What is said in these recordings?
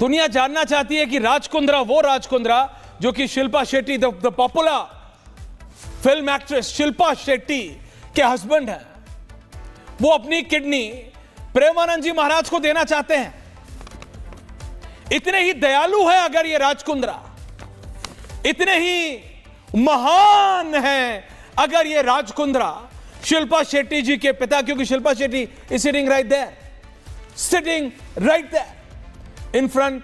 दुनिया जानना चाहती है कि राज कुंद्रा, वो राज कुंद्रा जो कि Shilpa Shetty, the popular film actress Shilpa Shetty के हस्बैंड हैं, वो अपनी किडनी प्रेमानंद जी महाराज को देना चाहते हैं। इतने ही दयालु है अगर ये राज कुंद्रा, इतने ही महान है अगर ये राज कुंद्रा शिल्पा शेट्टी जी के पिता, क्योंकि Shilpa Shetty is sitting right there in front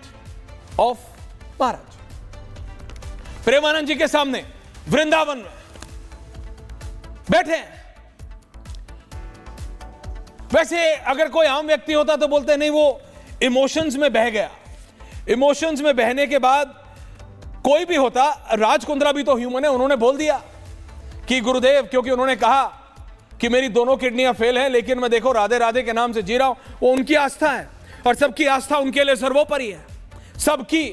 of Maharaj, Premanand ji के सामने वृंदावन में बैठे हैं। वैसे अगर कोई आम व्यक्ति होता तो बोलते नहीं, वो इमोशंस में बह गया। इमोशंस में बहने के बाद कोई भी होता, राज कुंद्रा भी तो ह्यूमन है, उन्होंने बोल दिया कि गुरुदेव, क्योंकि उन्होंने कहा कि मेरी दोनों किडनियां फेल हैं, लेकिन मैं देखो राधे राधे के नाम से जी रहा हूं। वो उनकी आस्था है और सबकी आस्था उनके लिए सर्वोपरि है, सबकी।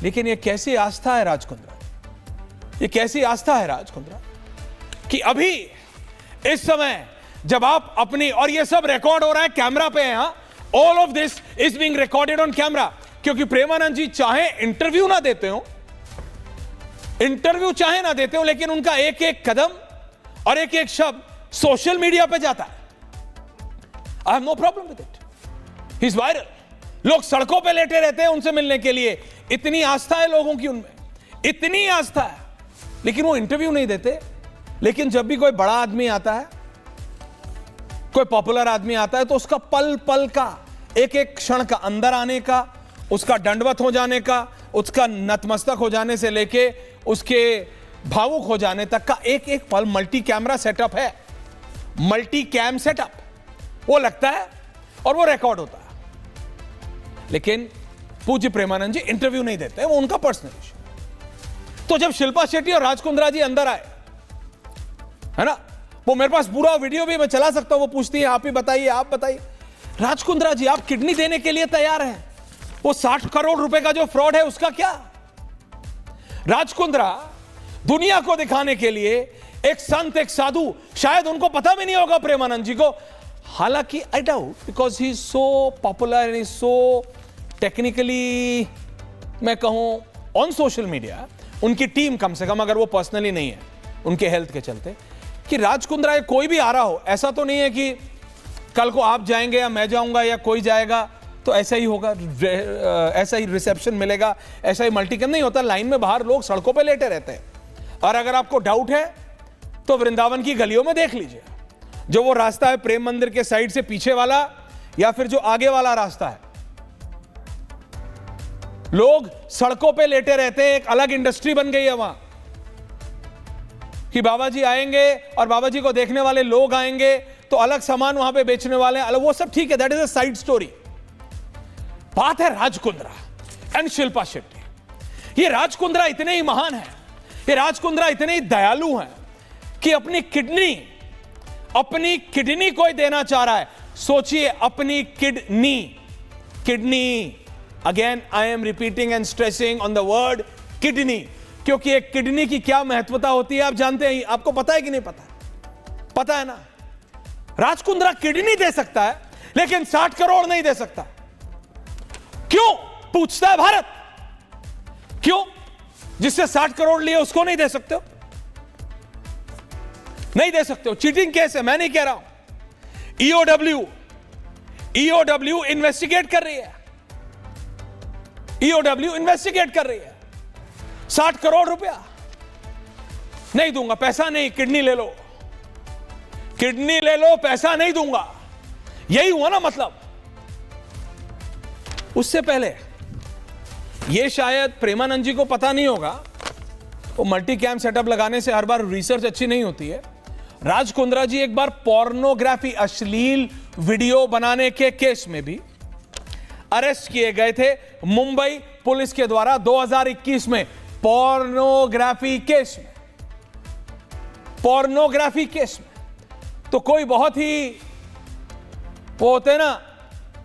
लेकिन ये कैसी आस्था है राज कुंद्रा, ये कैसी आस्था है राज कुंद्रा कि अभी इस समय जब आप अपनी, और ये सब रिकॉर्ड हो रहा है, कैमरा पे है, all of this is being recorded on camera, क्योंकि प्रेमानंद जी चाहे इंटरव्यू ना देते हो, इंटरव्यू चाहे ना देते हो, लेकिन उनका एक एक कदम और एक एक शब्द सोशल मीडिया पे जाता है। I have no problem with it, he is viral. लोग सड़कों पे लेटे रहते हैं उनसे मिलने के लिए, इतनी आस्था है लोगों की उनमें, इतनी आस्था है, लेकिन वो इंटरव्यू नहीं देते। लेकिन जब भी कोई बड़ा आदमी आता है, कोई पॉपुलर आदमी आता है, तो उसका पल पल का, एक एक क्षण का, अंदर आने का, उसका दंडवत हो जाने का, उसका नतमस्तक हो जाने से लेके उसके भावुक हो जाने तक का एक एक पल मल्टी कैमरा सेटअप है, मल्टी कैम सेटअप वो लगता है और वो रिकॉर्ड होता है। लेकिन पूज्य प्रेमानंद जी इंटरव्यू नहीं देते, वो उनका पर्सनल इशू। तो जब शिल्पा शेट्टी और राज कुंद्रा जी अंदर आए, है ना, वो मेरे पास पूरा वीडियो भी मैं चला सकता हूं, वो पूछती है आप ही बताइए, आप बताइए राज कुंद्रा जी, आप किडनी देने के लिए तैयार हैं, वो 60 करोड़ रुपए का जो फ्रॉड है उसका क्या? राज कुंद्रा दुनिया को दिखाने के लिए एक संत, एक साधु, शायद उनको पता भी नहीं होगा प्रेमानंद जी को, हालांकि I doubt, because he is so popular and is so technically, मैं कहूं ऑन सोशल मीडिया, उनकी टीम कम से कम, अगर वो पर्सनली नहीं है उनके हेल्थ के चलते, कि राज कुंद्रा कोई भी आ रहा हो, ऐसा तो नहीं है कि कल को आप जाएंगे या मैं जाऊंगा या कोई जाएगा तो ऐसा ही होगा, ऐसा ही रिसेप्शन मिलेगा, ऐसा ही मल्टीकम नहीं होता। लाइन में बाहर लोग सड़कों पे लेटे रहते हैं। और अगर आपको डाउट है तो वृंदावन की गलियों में देख लीजिए, जो वो रास्ता है प्रेम मंदिर के साइड से पीछे वाला, या फिर जो आगे वाला रास्ता है, लोग सड़कों पे लेटे रहते हैं। एक अलग इंडस्ट्री बन गई है वहां कि बाबा जी आएंगे और बाबा जी को देखने वाले लोग आएंगे तो अलग सामान वहां पे बेचने वाले अलग, वो सब ठीक है, that is a side story. बात है राज कुंद्रा एंड शिल्पा शेट्टी। ये राज कुंद्रा इतने ही महान है, ये राज कुंद्रा इतने ही दयालु हैं कि अपनी किडनी कोई देना चाह रहा है। सोचिए, अपनी kidney, again I am repeating and stressing on the word kidney, क्योंकि एक किडनी की क्या महत्वता होती है आप जानते हैं, आपको पता है कि नहीं पता? पता है ना। राज कुंद्रा किडनी दे सकता है लेकिन 60 करोड़ नहीं दे सकता। क्यों पूछता है भारत? क्यों? जिससे 60 करोड़ लिए उसको नहीं दे सकते हो? नहीं दे सकते हो, चीटिंग केस है, मैं नहीं कह रहा हूं। ईओडब्ल्यू इन्वेस्टिगेट कर रही है, ईओडब्ल्यू इन्वेस्टिगेट कर रही है। 60 करोड़ रुपया नहीं दूंगा, पैसा नहीं, किडनी ले लो, किडनी ले लो, पैसा नहीं दूंगा, यही हुआ ना मतलब। उससे पहले ये शायद प्रेमानंद जी को पता नहीं होगा, वो मल्टी कैम सेटअप लगाने से हर बार रिसर्च अच्छी नहीं होती है। राज कुंद्रा जी एक बार पोर्नोग्राफी, अश्लील वीडियो बनाने के केस में भी अरेस्ट किए गए थे मुंबई पुलिस के द्वारा 2021 में। पोर्नोग्राफी केस में तो कोई बहुत ही वो होते हैं ना,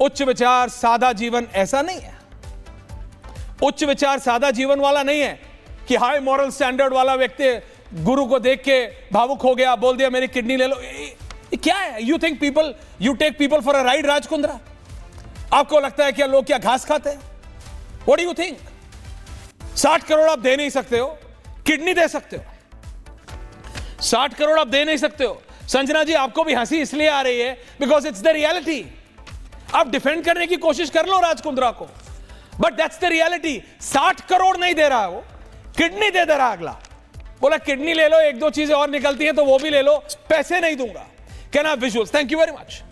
उच्च विचार सादा जीवन, ऐसा नहीं है। उच्च विचार सादा जीवन वाला नहीं है कि हाई मॉरल स्टैंडर्ड वाला व्यक्ति गुरु को देख के भावुक हो गया, बोल दिया मेरी किडनी ले लो। ये क्या है? You take people for a ride? Raj Kundra, आपको लगता है क्या लोग क्या घास खाते हैं? What do you think? 60 crore आप दे नहीं सकते हो, किडनी दे सकते हो। 60 करोड़ आप दे नहीं सकते हो। संजना जी, आपको भी हंसी इसलिए आ रही है बिकॉज इट्स द रियलिटी। आप डिफेंड करने की कोशिश कर लो राज कुंद्रा को, but that's the reality. 60 crore नहीं दे रहा है वो, किडनी दे रहा है। अगला बोला किडनी ले लो, एक दो चीजें और निकलती हैं तो वो भी ले लो, पैसे नहीं दूंगा। Can have visuals? Thank you very much.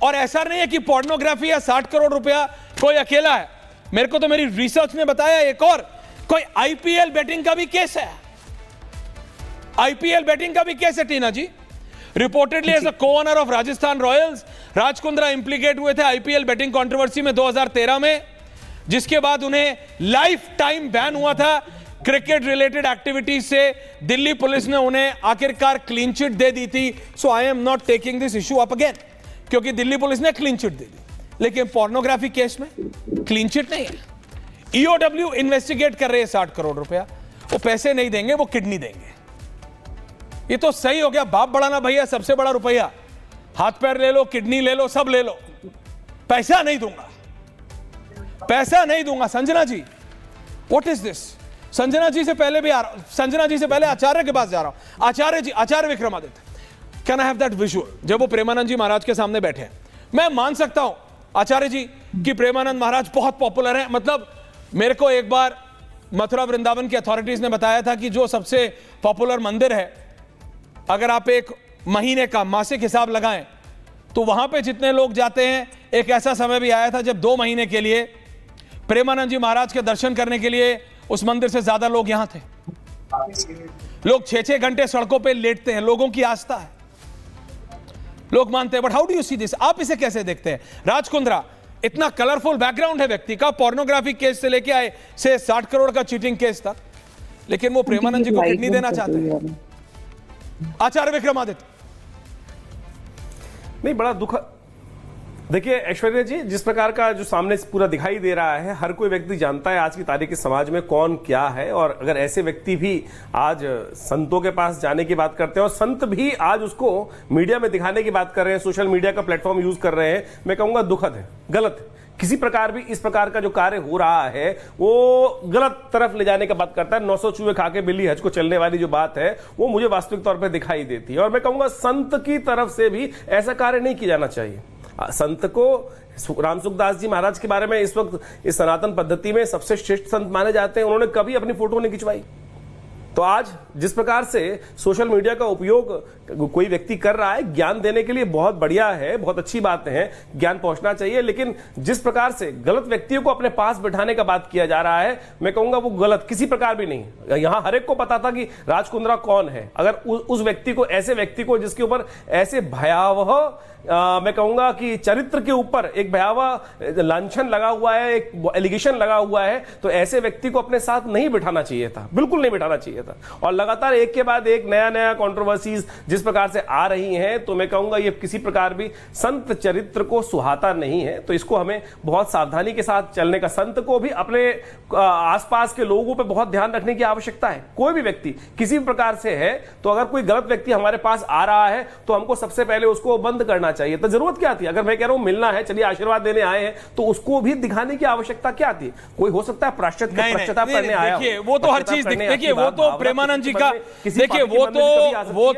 और ऐसा नहीं है कि पोर्नोग्राफी या 60 करोड़ रुपया कोई अकेला है। मेरे को तो मेरी रिसर्च ने बताया एक और कोई आईपीएल बेटिंग का भी केस है। आईपीएल बेटिंग का भी केस है Tina ji. Reportedly as a co-owner of Rajasthan Royals, Raj Kundra implicate हुए थे आईपीएल बेटिंग कंट्रोवर्सी में 2013 में, जिसके बाद उन्हें लाइफ टाइम बैन हुआ था क्रिकेट रिलेटेड एक्टिविटीज से। दिल्ली पुलिस ने उन्हें आखिरकार क्लीन चिट दे दी थी। So I am not taking this issue up again, क्योंकि दिल्ली पुलिस ने क्लीन चिट दे दी। लेकिन पोर्नोग्राफी केस में क्लीन चिट नहीं है। ईओडब्ल्यू इन्वेस्टिगेट कर रहे हैं 60 करोड़ रुपया। वो पैसे नहीं देंगे, वो किडनी देंगे। ये तो सही हो गया, बाप बड़ा ना भैया, सबसे बड़ा रुपया। हाथ पैर ले लो, किडनी ले लो, सब ले लो, पैसा नहीं दूंगा, पैसा नहीं दूंगा। Sanjana ji, what is this? Sanjana ji से पहले भी संजना जी से पहले आचार्य के पास जा रहा हूं। Acharya ji, Acharya Vikramaditya, can I have that visual जब वो प्रेमानंद जी महाराज के सामने बैठे हैं? मैं मान सकता हूं आचार्य जी कि प्रेमानंद महाराज बहुत पॉपुलर हैं। मतलब मेरे को एक बार मथुरा वृंदावन की अथॉरिटीज ने बताया था कि जो सबसे पॉपुलर मंदिर है, अगर आप एक महीने का मासिक हिसाब लगाएं तो वहां पे जितने लोग जाते हैं, एक ऐसा समय भी आया था जब 2 महीने के लिए प्रेमानंद जी महाराज के दर्शन करने के लिए उस मंदिर से ज्यादा लोग यहां थे। लोग 6-6 घंटे सड़कों पे लेटते हैं। लोगों की आस्था है, लोग मानते हैं। But how do you see this? आप इसे कैसे देखते हैं? राज कुंद्रा, इतना कलरफुल बैकग्राउंड है व्यक्ति का, पोर्नोग्राफी केस से लेके आए से 60 करोड़ का चीटिंग केस तक, लेकिन वो प्रेमानंद जी को किडनी देना चाहते हैं। आचार्य विक्रमादित्य, नहीं, बड़ा दुख। देखिए ऐश्वर्या जी, जिस प्रकार का जो सामने पूरा दिखाई दे रहा है, हर कोई व्यक्ति जानता है आज की तारीख के समाज में कौन क्या है। और अगर ऐसे व्यक्ति भी आज संतों के पास जाने की बात करते हैं और संत भी आज उसको मीडिया में दिखाने की बात कर रहे हैं, सोशल मीडिया का प्लेटफॉर्म यूज कर रहे हैं, मैं कहूंगा दुखद है, गलत है। किसी प्रकार भी इस प्रकार का जो कार्य हो रहा है वो गलत तरफ ले जाने का बात करता है। 900 चूहे खा के बिल्ली हज को चलने वाली जो बात है वो मुझे वास्तविक तौर पर दिखाई देती है। और मैं कहूंगा संत की तरफ से भी ऐसा कार्य नहीं किया जाना चाहिए। संत को, राम सुखदास जी महाराज के बारे में इस वक्त इस सनातन पद्धति में सबसे श्रेष्ठ संत माने जाते हैं, उन्होंने कभी अपनी फोटो नहीं खिंचवाई। तो आज जिस प्रकार से सोशल मीडिया का उपयोग कोई व्यक्ति कर रहा है ज्ञान देने के लिए, बहुत बढ़िया है, बहुत अच्छी बात है, ज्ञान पहुंचना चाहिए। लेकिन जिस प्रकार से गलत व्यक्तियों को अपने पास बिठाने का बात किया जा रहा है, मैं कहूंगा वो गलत किसी प्रकार भी नहीं। यहां हर एक को पता था कि राज कुंद्रा कौन है। अगर उस व्यक्ति को, ऐसे व्यक्ति को जिसके ऊपर ऐसे भयावह मैं कहूंगा कि चरित्र के ऊपर एक भयावह लांछन लगा हुआ है, एक एलिगेशन लगा हुआ है, तो ऐसे व्यक्ति को अपने साथ नहीं बिठाना चाहिए था, बिल्कुल नहीं बिठाना चाहिए था। और लगातार एक के बाद एक नया कंट्रोवर्सीज जिस प्रकार से आ रही हैं, तो मैं कहूंगा ये किसी प्रकार भी संत चरित्र को सुहाता नहीं है। तो इसको हमें बहुत सावधानी के साथ चलने का, संत को भी अपने आसपास के लोगों पर बहुत ध्यान रखने की आवश्यकता है। कोई भी व्यक्ति किसी भी प्रकार से है, तो अगर कोई गलत व्यक्ति हमारे पास आ रहा है तो हमको सबसे पहले उसको बंद करना चाहिए। तो जरूरत क्या थी? अगर मैं कह रहा हूं मिलना है, चलिए आशीर्वाद देने आए हैं, तो उसको भी दिखाने की आवश्यकता क्या थी? कोई हो सकता है पश्चाताप करने आया, देखिए वो तो हर चीज, देखिए वो तो प्रेमानंद जी का, देखिए वो तो